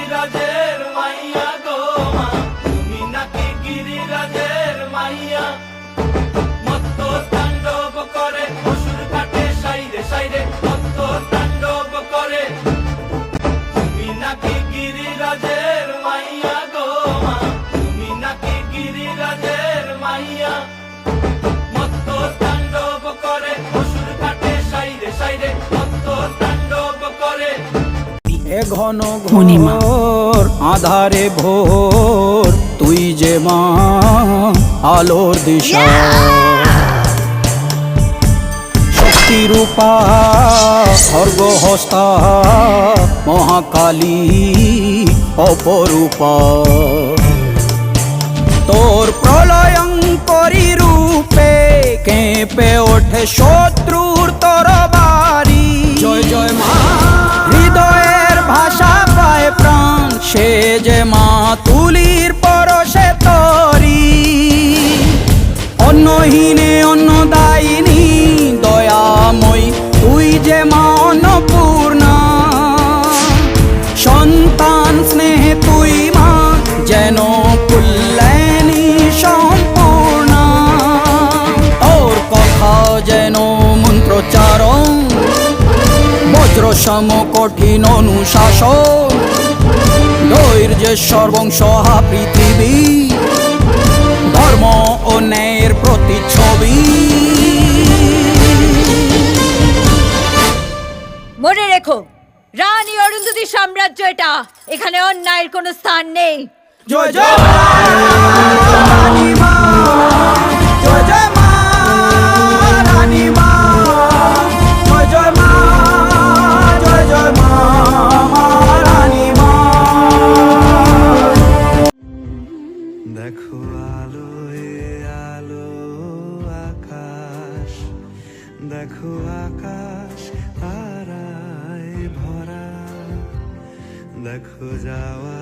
গিরিরাজের মাইয়া গো মা, তুমি নাকি গিরিরাজের মাইয়া। মত্ত তাণ্ডব করে অসুর কাটে সাইরে সাইরে, মত্ত তাণ্ডব করে। তুমি নাকি গিরিরাজের মাইয়া গো মা, তুমি নাকি গিরিরাজের মাইয়া। মত্ত তাণ্ডব করে অসুর কাটে সাইরে সাইরে, মত্ত তাণ্ডব করে। এ ঘন ঘোর আধারে ভোর, তুই যে মা আলোর দিশা। শক্তি রূপা খর্গহস্তা, মহাকালী অপরূপা। তোর প্রলয়ঙ্করী রূপে কেঁপে ওঠে শত্রুর তরবারি। জয় জয় মা, হৃদয়ের ভাষা পায় প্রাণ, সে যে মা তুলির পরশে তরি। অন্নহীনে অন্নদায়িনী দয়াময়ী, তুই যে মা অন্নপূর্ণা। সন্তান স্নেহে তুই মা যেন কল্যাণী সম্পূর্ণা। তোর কথা যেন মন্ত্রোচ্চারণ, বজ্র সম কঠিন অনুশাসন। ধৈর্যেশ্বর বংশহা পৃথিবী, ধর্ম ও ন্যায়ের প্রতিচ্ছবি। মনে রেখো, রানী অরুন্ধতী সাম্রাজ্য এটা, এখানে অন্যায়ের কোনো স্থান নেই। জয় জয় রানী মা, জয় জয় মা রানী মা, জয় জয় মা, জয় জয় মা রানী মা। দেখো আলোয় আলো আকাশ, দেখো আকাশ তারায় ভরা, দেখো যাওয়া